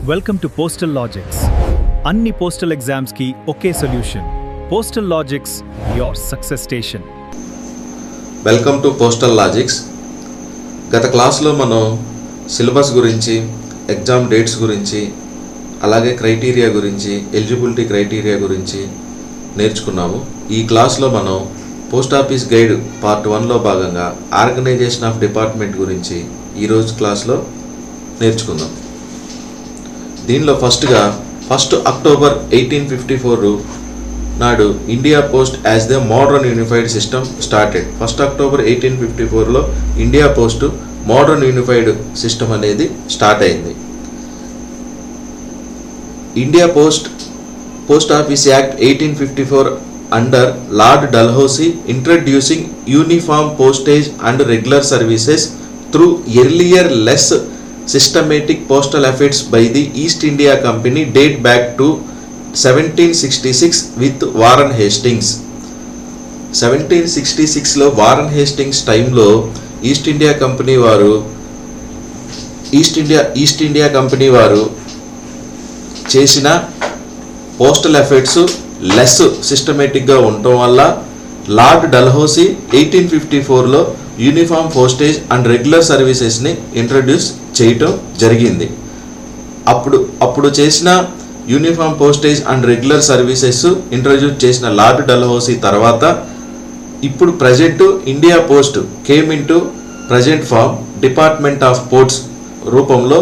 Welcome to postal logics. అన్ని postal exams కి ఒకే solution. Postal logics, your success station. Welcome to postal logics. గత క్లాస్లో మనం సిలబస్ గురించి, ఎగ్జామ్ డేట్స్ గురించి, అలాగే క్రైటీరియా గురించి, ఎలిజిబిలిటీ క్రైటీరియా గురించి నేర్చుకున్నాము. ఈ క్లాస్లో మనం పోస్ట్ ఆఫీస్ గైడ్ పార్ట్ 1లో భాగంగా ఆర్గనైజేషన్ ఆఫ్ డిపార్ట్మెంట్ గురించి ఈరోజు క్లాస్లో నేర్చుకుందాం. దీనిలో ఫస్ట్గా 1 అక్టోబర్ 1854 నాడు India post as the modern unified system started. 1 October 1854లో India post modern unified system అనేది స్టార్ట్ అయింది. India post office act 1854 under Lord Dalhousie introducing uniform postage and regular services through earlier less systematic postal efforts by the East India Company date back to 1766 with Warren Hastings. 1766లో Warren Hastings టైంలో East India company వారు చేసిన postal efforts less సిస్టమేటిక్గా ఉండటం వల్ల Lord Dalhousie 1854లో uniform postage and regular సర్వీసెస్ని introduce చేయటం జరిగింది. అప్పుడు చేసిన uniform postage and regular services introduce చేసిన లార్డ్ డల్హౌసీ తర్వాత ఇప్పుడు present India post came into present form department of ports రూపంలో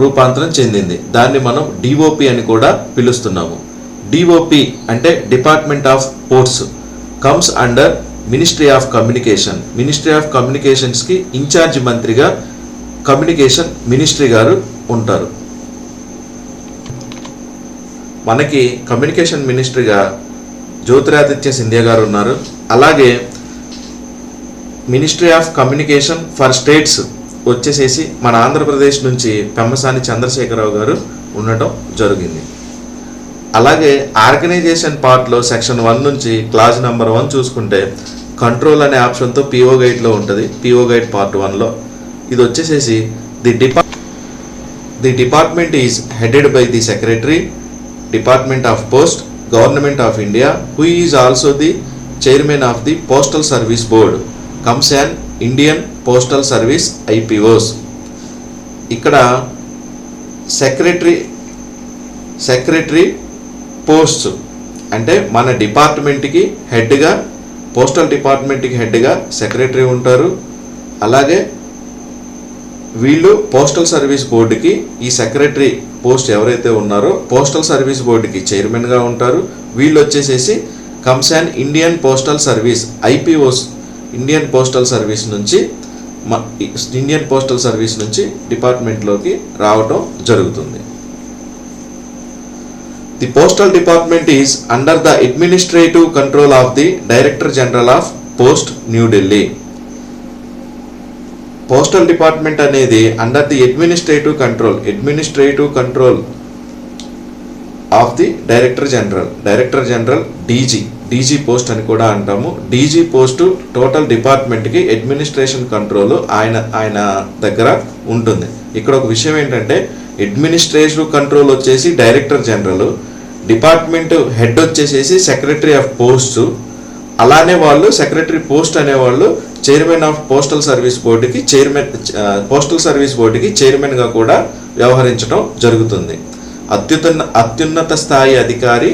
రూపాంతరం చెందింది. దాన్ని మనం డిఓపి అని కూడా పిలుస్తున్నాము. డిఓపి అంటే department of ports comes under ministry of communication. Ministry of కమ్యూనికేషన్స్కి ఇన్ఛార్జ్ మంత్రిగా కమ్యూనికేషన్ మినిస్ట్రీ గారు ఉంటారు. మనకి కమ్యూనికేషన్ మినిస్ట్రీగా జ్యోతిరాదిత్య సింధియా గారు ఉన్నారు. అలాగే ministry of communication for states వచ్చేసేసి మన ఆంధ్రప్రదేశ్ నుంచి పెమ్మసాని చంద్రశేఖరరావు గారు ఉండటం జరిగింది. అలాగే ఆర్గనైజేషన్ పార్ట్లో సెక్షన్ 1 నుంచి క్లాజ్ నెంబర్ 1 చూసుకుంటే కంట్రోల్ అనే ఆప్షన్తో పిఓ గైడ్లో ఉంటుంది. పిఓ గైడ్ పార్ట్ 1లో ఇది వచ్చేసేసి the department is headed by the secretary, department of post, government of India, who is also the chairman of the postal service board, comes an Indian postal service IPOs. ఇక్కడ secretary posts అంటే మన డిపార్ట్మెంట్కి హెడ్గా, postal డిపార్ట్మెంట్కి హెడ్గా secretary ఉంటారు. అలాగే వీళ్ళు పోస్టల్ సర్వీస్ బోర్డుకి, ఈ సెక్రటరీ పోస్ట్ ఎవరైతే ఉన్నారో పోస్టల్ సర్వీస్ బోర్డుకి చైర్మన్గా ఉంటారు. వీళ్ళు వచ్చేసేసి కమ్సాన్ Indian postal service IPOS, Indian postal service నుంచి డిపార్ట్మెంట్లోకి రావటం జరుగుతుంది. The postal department is under the administrative control of the Director General of Post, New Delhi. Postal department అనేది under the administrative control of the Director General DG post అని కూడా అంటాము. DG post total డిపార్ట్మెంట్కి administration control ఆయన దగ్గర ఉంటుంది. ఇక్కడ ఒక విషయం ఏంటంటే అడ్మినిస్ట్రేటివ్ కంట్రోల్ వచ్చేసి డైరెక్టర్ జనరల్, డిపార్ట్మెంట్ హెడ్ వచ్చేసేసి సెక్రటరీ ఆఫ్ పోస్ట్. అలానే వాళ్ళు సెక్రటరీ పోస్ట్ అనేవాళ్ళు చైర్మన్ ఆఫ్ పోస్టల్ సర్వీస్ బోర్డుకి చైర్మన్గా కూడా వ్యవహరించడం జరుగుతుంది. అత్యున్నత స్థాయి అధికారి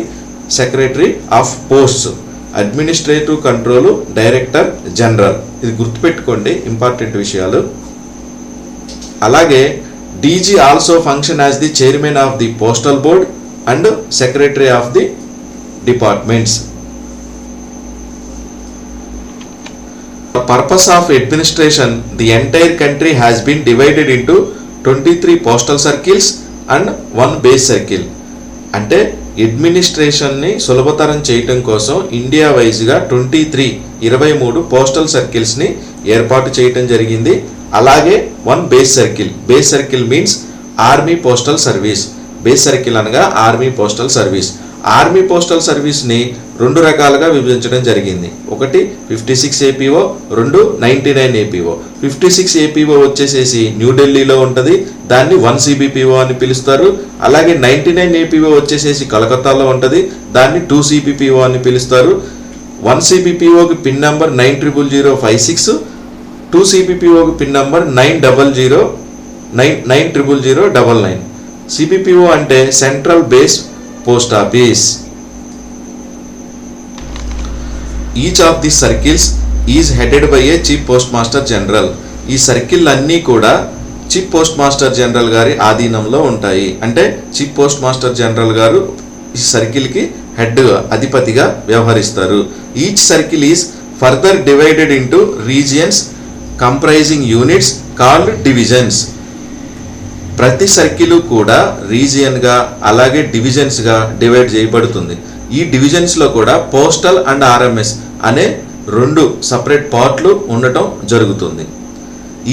secretary of post, administrative control director general. ఇది గుర్తుపెట్టుకోండి, ఇంపార్టెంట్ విషయాలు. అలాగే DG also function as the chairman of the postal board and secretary of the departments. For purpose of administration, the entire country has been divided into 23 postal circles and 1 base circle. అంటే అడ్మినిస్ట్రేషన్ని సులభతరం చేయటం కోసం India వైజ్గా 23 postal సర్కిల్స్ని ఏర్పాటు చేయటం జరిగింది. అలాగే 1 base circle means army postal service. Base circle అనగా army postal service. Army postal సర్వీస్ని 2 రకాలుగా విభజించడం జరిగింది. ఒకటి 56 APO, 2 99 APO. 56 APO వచ్చేసేసి న్యూఢిల్లీలో ఉంటుంది, దాన్ని 1 CBPO అని పిలుస్తారు. అలాగే 99 APO వచ్చేసేసి కలకత్తాలో ఉంటుంది, దాన్ని 2 CBPO అని పిలుస్తారు. 1 CBPOకి పిన్ నెంబర్ 900056, 2 CBPOకి పిన్ నెంబర్ 900099. CBPO అంటే central base post office. Each of the circles is headed by a chief post master general. ఈ సర్కిల్ అన్నీ కూడా చీఫ్ పోస్ట్ మాస్టర్ జనరల్ గారి ఆధీనంలో ఉంటాయి. అంటే చీఫ్ పోస్ట్ మాస్టర్ జనరల్ గారు ఈ సర్కిల్కి హెడ్గా అధిపతిగా వ్యవహరిస్తారు. Each circle is further divided into regions comprising units called divisions. ప్రతి సర్కిల్ కూడా రీజియన్గా అలాగే డివిజన్స్గా డివైడ్ చేయబడుతుంది. ఈ డివిజన్స్లో కూడా పోస్టల్ అండ్ ఆర్ఎంఎస్ అనే 2 సపరేట్ పార్ట్లు ఉండటం జరుగుతుంది.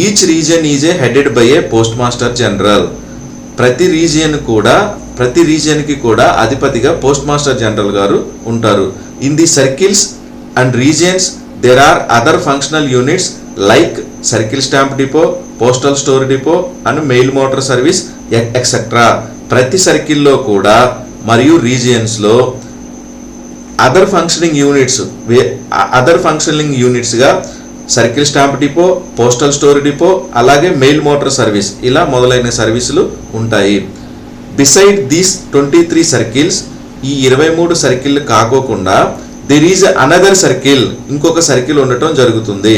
Each region is a headed by a post master general. ప్రతి రీజియన్కి కూడా అధిపతిగా పోస్ట్ మాస్టర్ జనరల్ గారు ఉంటారు. In the circles and regions there are other functional units like circle stamp depot, postal store depot and mail motor service etcetera. ప్రతి సర్కిల్లో కూడా మరియు రీజియన్స్లో అదర్ ఫంక్షనింగ్ యూనిట్స్గా circle stamp depot, postal store depot, అలాగే mail motor service ఇలా మొదలైన సర్వీసులు ఉంటాయి. బిసైడ్ దీస్ 23 సర్కిల్స్, ఈ 23 సర్కిల్ కాకోకుండా దెర్ ఈజ్ అనదర్ సర్కిల్, ఇంకొక సర్కిల్ ఉండటం జరుగుతుంది.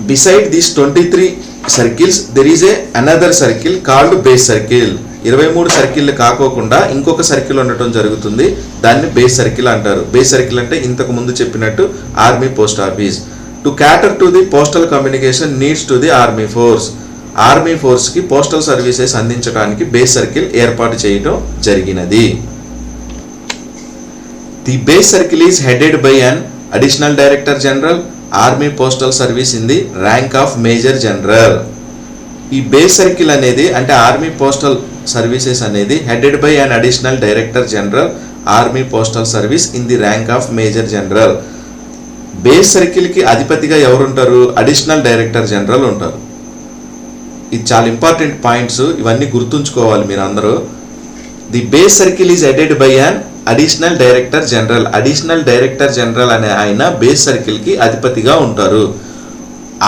Beside these 23 circles there is a another circle called base circle. 23 circle కాకోకుండా ఇంకొక సర్కిల్ ఉండటం జరుగుతుంది, దాన్ని బేస్ సర్కిల్ అంటారు. బేస్ సర్కిల్ అంటే ఇంతకు ముందు చెప్పినట్టు army post office. To cater to the postal communication needs to the army force. Army ఫోర్స్కి పోస్టల్ సర్వీసెస్ అందించడానికి బేస్ సర్కిల్ ఏర్పాటు చేయడం జరిగినది. The base circle is headed by an additional director general army postal service in the rank of major general. ఈ base circle అనేది అంటే army postal services అనేది headed by an additional director general army postal service in the rank of major general. Base సర్కిల్కి అధిపతిగా ఎవరుంటారు? Additional director general ఉంటారు. ఇది చాలా ఇంపార్టెంట్ పాయింట్స్, ఇవన్నీ గుర్తుంచుకోవాలి మీరు అందరూ. The base circle is headed by an additional director general. Additional director general అనే ఆయన బేస్ సర్కిల్కి అధిపతిగా ఉంటారు.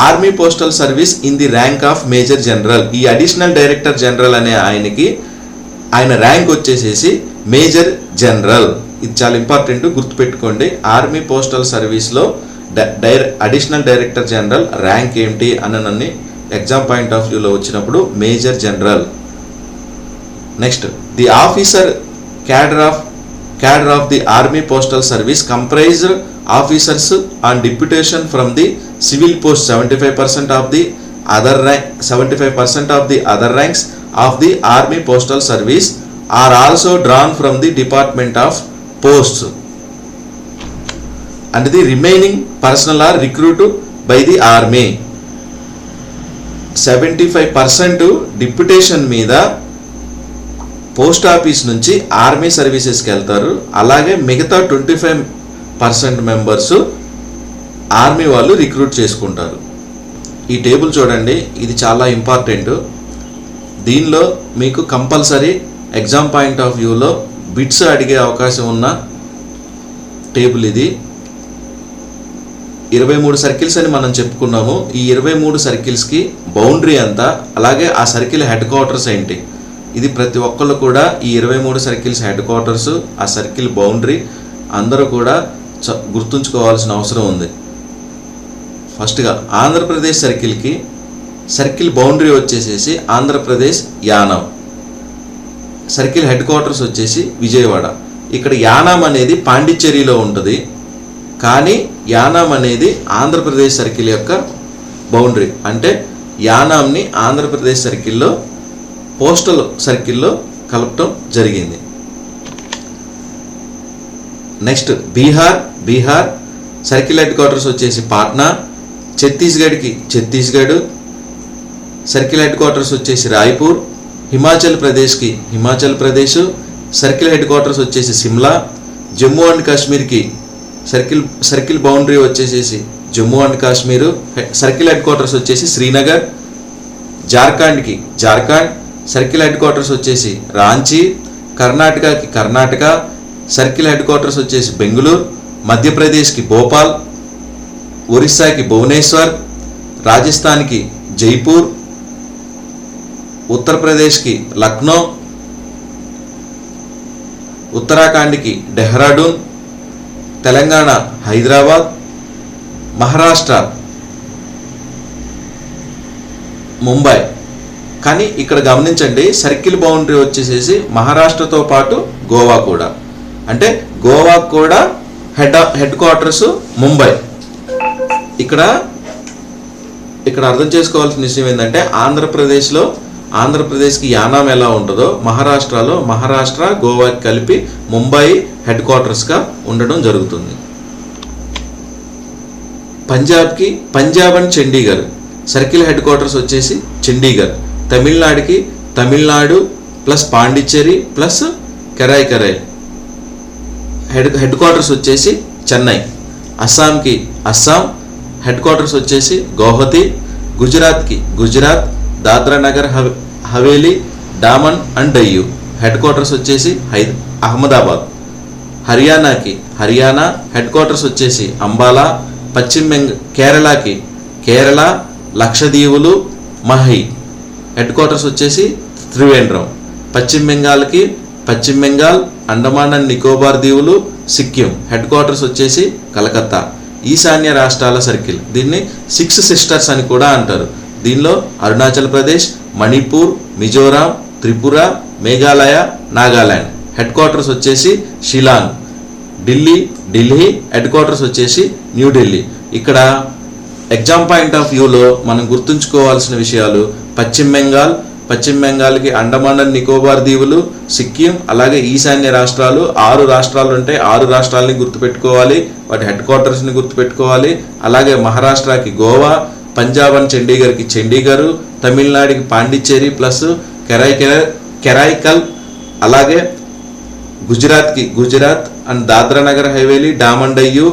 Army postal service in the rank of major general. ఈ అడిషనల్ డైరెక్టర్ జనరల్ అనే ఆయన ర్యాంక్ వచ్చేసేసి మేజర్ జనరల్. ఇది చాలా ఇంపార్టెంట్, గుర్తుపెట్టుకోండి. ఆర్మీ పోస్టల్ సర్వీస్లో అడిషనల్ డైరెక్టర్ జనరల్ ర్యాంక్ ఏంటి అని ఎగ్జామ్ పాయింట్ ఆఫ్ వ్యూలో వచ్చినప్పుడు major general. Next, the officer cadre of the army postal service comprised officers on deputation from the civil post. 75% of the other ranks of the army postal service are also drawn from the department of posts, and the remaining personnel are recruited by the army. 75% deputation మీద post office నుంచి army సర్వీసెస్కి వెళ్తారు. అలాగే మిగతా 25% members army వాళ్ళు recruit చేసుకుంటారు. ఈ table చూడండి, ఇది చాలా ఇంపార్టెంట్. దీనిలో మీకు కంపల్సరీ ఎగ్జామ్ పాయింట్ ఆఫ్ వ్యూలో బిట్స్ అడిగే అవకాశం ఉన్న టేబుల్ ఇది. 23 సర్కిల్స్ అని మనం చెప్పుకున్నాము. ఈ 23 సర్కిల్స్కి బౌండరీ ఎంత, అలాగే ఆ సర్కిల్ హెడ్ క్వార్టర్స్ ఏంటి, ఇది ప్రతి ఒక్కళ్ళు కూడా ఈ 23 సర్కిల్స్ హెడ్ క్వార్టర్స్, ఆ సర్కిల్ బౌండరీ అందరూ కూడా గుర్తుంచుకోవాల్సిన అవసరం ఉంది. ఫస్ట్గా ఆంధ్రప్రదేశ్ సర్కిల్కి సర్కిల్ బౌండరీ వచ్చేసేసి Andhra Pradesh Yanam, circle headquarters వచ్చేసి విజయవాడ. ఇక్కడ యానాం అనేది పాండిచ్చేరిలో ఉంటుంది, కానీ యానాం అనేది ఆంధ్రప్రదేశ్ సర్కిల్ యొక్క బౌండరీ. అంటే యానాంని ఆంధ్రప్రదేశ్ సర్కిల్లో పోస్టల్ సర్కిల్లో కలపటం జరిగింది. Next Bihar circle headquarters వచ్చేసి పాట్నా. ఛత్తీస్గఢ్కి ఛత్తీస్గఢ్ సర్కిల్ హెడ్ క్వార్టర్స్ వచ్చేసి రాయ్పూర్. హిమాచల్ ప్రదేశ్కి Himachal Pradesh. Circle headquarters వచ్చేసి సిమ్లా. జమ్మూ అండ్ కాశ్మీర్కి సర్కిల్ బౌండరీ వచ్చేసేసి Jammu and Kashmir, circle headquarters వచ్చేసి శ్రీనగర్. జార్ఖండ్కి జార్ఖండ్, సర్కిల్ హెడ్ క్వార్టర్స్ వచ్చేసి రాంచీ. కర్ణాటకకి కర్ణాటక, సర్కిల్ హెడ్ క్వార్టర్స్ వచ్చేసి బెంగళూరు. మధ్యప్రదేశ్కి భోపాల్. ఒరిస్సాకి భువనేశ్వర్. రాజస్థాన్కి జైపూర్. ఉత్తరప్రదేశ్కి లక్నో. ఉత్తరాఖండ్కి డెహ్రాడూన్. తెలంగాణ హైదరాబాద్. మహారాష్ట్ర ముంబై. కానీ ఇక్కడ గమనించండి, సర్కిల్ బౌండరీ వచ్చేసేసి మహారాష్ట్రతో పాటు గోవా కూడా, అంటే గోవా కూడా హెడ్ క్వార్టర్స్ ముంబై. ఇక్కడ అర్థం చేసుకోవాల్సిన విషయం ఏంటంటే, ఆంధ్రప్రదేశ్కి యానాం ఎలా ఉంటుందో మహారాష్ట్రలో మహారాష్ట్ర గోవాకి కలిపి ముంబై హెడ్ క్వార్టర్స్గా ఉండడం జరుగుతుంది. Punjab and Chandigarh, circle headquarters వచ్చేసి చండీగఢ్. తమిళనాడుకి Tamil Nadu plus Pondicherry plus కెరాయ్ head quarters వచ్చేసి చెన్నై. అస్సాంకి అస్సాం, హెడ్ క్వార్టర్స్ వచ్చేసి Guwahati. గుజరాత్కి Gujarat, Dadra Nagar Haveli, Daman and Diu, head quarters వచ్చేసి అహ్మదాబాద్. హర్యానాకి హర్యానా, హెడ్ క్వార్టర్స్ వచ్చేసి అంబాలా. కేరళకి కేరళ, లక్షద్వీపులు, మహి, హెడ్ క్వార్టర్స్ వచ్చేసి త్రివేంద్రం. పశ్చిమ బెంగాల్, అండమాన్ అండ్ నికోబార్ దీవులు, సిక్కిం, హెడ్ క్వార్టర్స్ వచ్చేసి కలకత్తా. ఈశాన్య రాష్ట్రాల సర్కిల్, దీన్ని 6 సిస్టర్స్ అని కూడా అంటారు. దీనిలో అరుణాచల్ ప్రదేశ్, మణిపూర్, మిజోరాం, త్రిపుర, మేఘాలయ, నాగాలాండ్, హెడ్ క్వార్టర్స్ వచ్చేసి షిలాంగ్. ఢిల్లీ, హెడ్ క్వార్టర్స్ వచ్చేసి న్యూఢిల్లీ. ఇక్కడ ఎగ్జామ్ పాయింట్ ఆఫ్ వ్యూలో మనం గుర్తుంచుకోవాల్సిన విషయాలు, పశ్చిమ బెంగాల్కి అండమాన్ అండ్ నికోబార్ దీవులు, సిక్కిం, అలాగే ఈశాన్య రాష్ట్రాలు. 6 రాష్ట్రాలు ఉంటాయి, 6 రాష్ట్రాలని గుర్తుపెట్టుకోవాలి, వాటి హెడ్ క్వార్టర్స్ని గుర్తుపెట్టుకోవాలి. అలాగే మహారాష్ట్రకి గోవా, పంజాబ్ అండ్ చండీగఢ్కి చండీగఢ్, తమిళనాడుకి పాండిచ్చేరి ప్లస్ కెరాయికల్, అలాగే గుజరాత్కి గుజరాత్ అండ్ దాద్రా నగర్ హవేలీ, డామన్ డయ్యూ,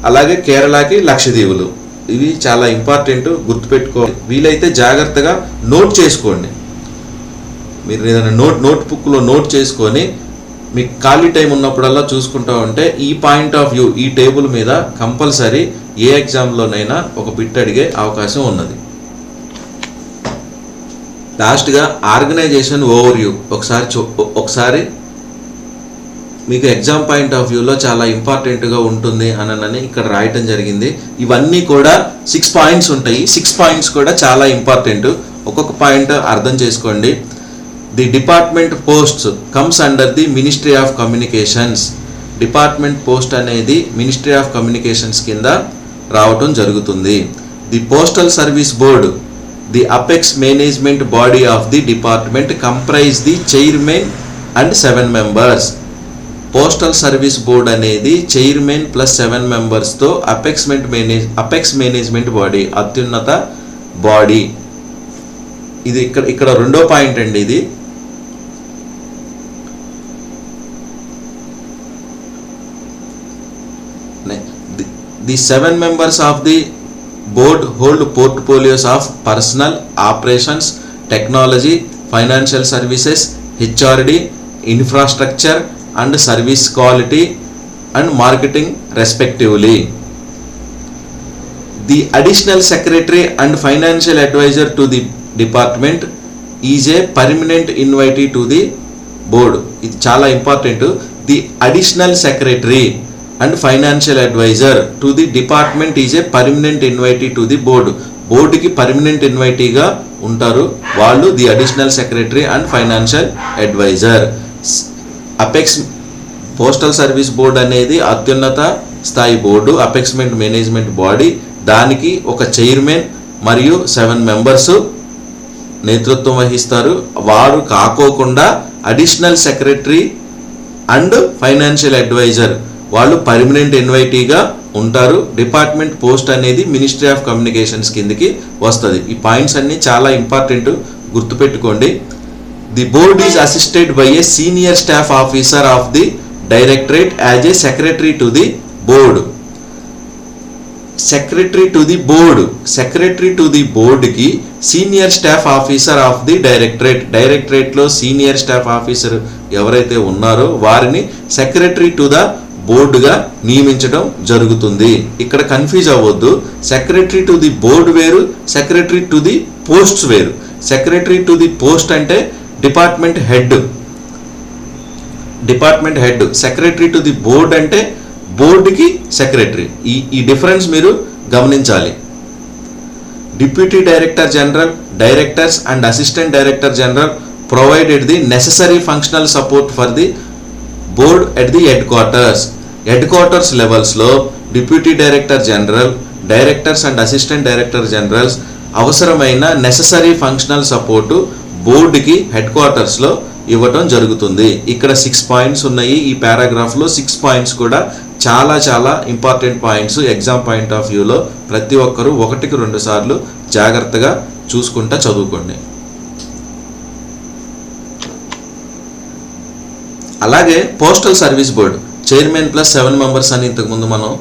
అలాగే కేరళకి లక్షద్వీపులు. ఇవి చాలా ఇంపార్టెంట్, గుర్తుపెట్టుకోవాలి. వీలైతే జాగ్రత్తగా నోట్ చేసుకోండి. మీరు ఏదైనా నోట్ బుక్లో నోట్ చేసుకొని మీకు ఖాళీ టైం ఉన్నప్పుడల్లా చూసుకుంటా ఉంటే ఈ పాయింట్ ఆఫ్ వ్యూ, ఈ టేబుల్ మీద కంపల్సరీ ఏ ఎగ్జామ్లోనైనా ఒక బిట్ అడిగే అవకాశం ఉన్నది. లాస్ట్గా ఆర్గనైజేషన్ ఓవర్ వ్యూ ఒకసారి మీకు ఎగ్జామ్ పాయింట్ ఆఫ్ వ్యూలో చాలా ఇంపార్టెంట్గా ఉంటుంది అని ఇక్కడ రాయటం జరిగింది. ఇవన్నీ కూడా 6 పాయింట్స్ ఉంటాయి. 6 పాయింట్స్ కూడా చాలా ఇంపార్టెంట్. ఒక్కొక్క పాయింట్ అర్థం చేసుకోండి. The department posts comes under the ministry of communications. Department post అనేది మినిస్ట్రీ ఆఫ్ కమ్యూనికేషన్స్ కింద రావటం జరుగుతుంది. The postal service board, the apex management body of the department, comprise the chairman and 7 members. Postal service board అనేది chairman plus 7 మెంబర్స్తో apex management body, అత్యున్నత body. ఇది ఇక్కడ రెండో పాయింట్ అండి. ఇది the 7 members of the board hold portfolios of personnel, operations, technology, financial services, HRD, infrastructure and service quality and marketing respectively. The additional secretary and financial advisor to the department is a permanent invitee to the board. ఇది చాలా important. The additional secretary and financial adviser to the department is a permanent invitee to the board. బోర్డుకి permanent ఇన్వైటీగా ఉంటారు వాళ్ళు, the additional secretary and financial adviser. Apex postal service board అనేది అత్యున్నత స్థాయి board, apex management body. దానికి ఒక chairman మరియు 7 members నేతృత్వం వహిస్తారు. వారు కాకోకుండా additional secretary and financial adviser వాళ్ళు పర్మనెంట్ ఇన్వైటీగా ఉంటారు. డిపార్ట్మెంట్ పోస్ట్ అనేది మినిస్ట్రీ ఆఫ్ కమ్యూనికేషన్స్ కిందకి వస్తుంది. ఈ పాయింట్స్ అన్నీ చాలా ఇంపార్టెంట్, గుర్తుపెట్టుకోండి. The board is assisted by a senior staff officer of the directorate as a secretary to the board. Secretary to the board కి senior staff officer of the directorate లో senior staff officer ఎవరైతే ఉన్నారో వారిని secretary to the board గా నియమించడం జరుగుతుంది. ఇక్కడ confuse అవ్వద్దు. సెక్రటరీ టు ది బోర్డు వేరు, సెక్రటరీ టు ది పోస్ట్స్ వేరు. సెక్రటరీ టు ది పోస్ట్ అంటే department head. Secretary to the board అంటే బోర్డుకి సెక్రటరీ. ఈ డిఫరెన్స్ మీరు గమనించాలి. Deputy director general, directors and assistant director general provided the necessary functional support for the board at the headquarters లెవెల్స్లో deputy director general, directors and assistant director generals అవసరమైన necessary functional support బోర్డుకి head క్వార్టర్స్లో ఇవ్వటం జరుగుతుంది. ఇక్కడ 6 points ఉన్నాయి. ఈ పారాగ్రాఫ్లో 6 points కూడా చాలా చాలా important points. Exam point of వ్యూలో ప్రతి ఒక్కరూ 1-2 సార్లు జాగ్రత్తగా చూసుకుంటా చదువుకోండి. అలాగే postal service board chairman plus 7 members అని ఇంతకుముందు మనం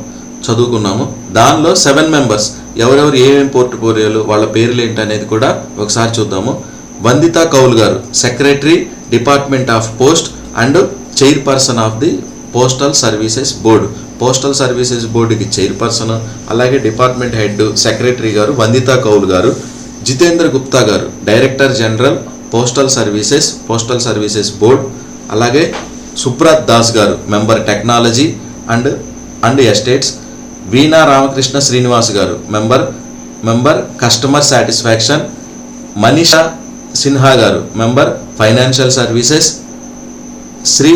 చదువుకున్నాము. దానిలో 7 మెంబర్స్ ఎవరెవరు ఏమేమి పోర్ట్ఫోలియోలు వాళ్ళ పేర్లు ఏంటనేది కూడా ఒకసారి చూద్దాము. వందితా కౌల్ గారు secretary, department of post and chairperson of the postal services board. Postal services బోర్డుకి చైర్పర్సన్, అలాగే డిపార్ట్మెంట్ హెడ్ సెక్రటరీ గారు వందితా కౌల్ గారు. జితేంద్ర గుప్తా గారు director general postal services board. అలాగే సుబ్రత్ దాస్ గారు member technology and estates. Veena Ramakrishna Srinivas గారు member customer satisfaction. Manisha Sinha గారు member financial services. Shri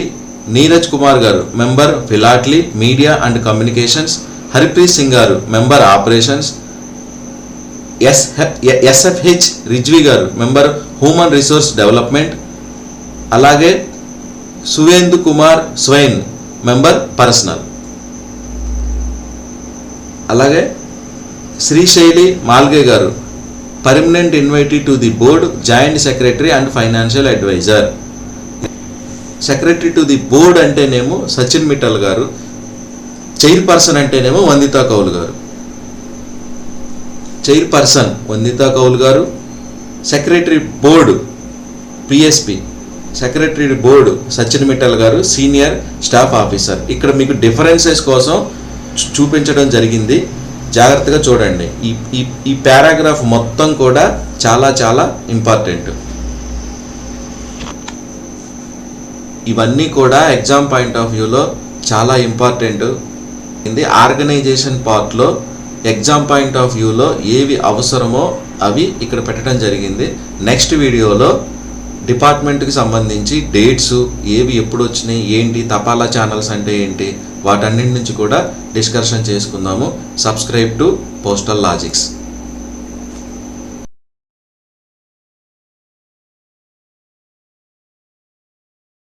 Neeraj Kumar గారు member philately media and communications. Haripreet Singh గారు మెంబర్ ఆపరేషన్స్. ఎస్ఎఫ్హెచ్ రిజ్వీ గారు మెంబర్ హ్యూమన్ రిసోర్స్ డెవలప్మెంట్. అలాగే సువేందు కుమార్ స్వైన్ మెంబర్ పర్సనల్. అలాగే శ్రీశైలి మాల్గే గారు permanent invitee to the board, joint secretary and financial adviser. Secretary to the board అంటేనేమో సచిన్ మిట్టల్ గారు, chairperson అంటేనేమో వందితా కౌల్ గారు. చైర్పర్సన్ వందితా కౌల్ గారు. Secretary board PSP, secretary board Sachin Mittal గారు, సీనియర్ స్టాఫ్ ఆఫీసర్. ఇక్కడ మీకు డిఫరెన్సెస్ కోసం చూపించడం జరిగింది, జాగ్రత్తగా చూడండి. ఈ పారాగ్రాఫ్ మొత్తం కూడా చాలా చాలా ఇంపార్టెంట్. ఇవన్నీ కూడా ఎగ్జామ్ పాయింట్ ఆఫ్ వ్యూలో చాలా ఇంపార్టెంట్. ఆర్గనైజేషన్ పార్ట్లో ఎగ్జామ్ పాయింట్ ఆఫ్ వ్యూలో ఏవి అవసరమో అవి ఇక్కడ పెట్టడం జరిగింది. నెక్స్ట్ వీడియోలో డిపార్ట్మెంట్కి సంబంధించి డేట్స్ ఏవి ఎప్పుడు వచ్చినాయి, ఏంటి తపాలా ఛానల్స్ అంటే ఏంటి, వాటన్నిటి నుంచి కూడా డిస్కషన్ చేసుకుందాము. Subscribe to postal logics.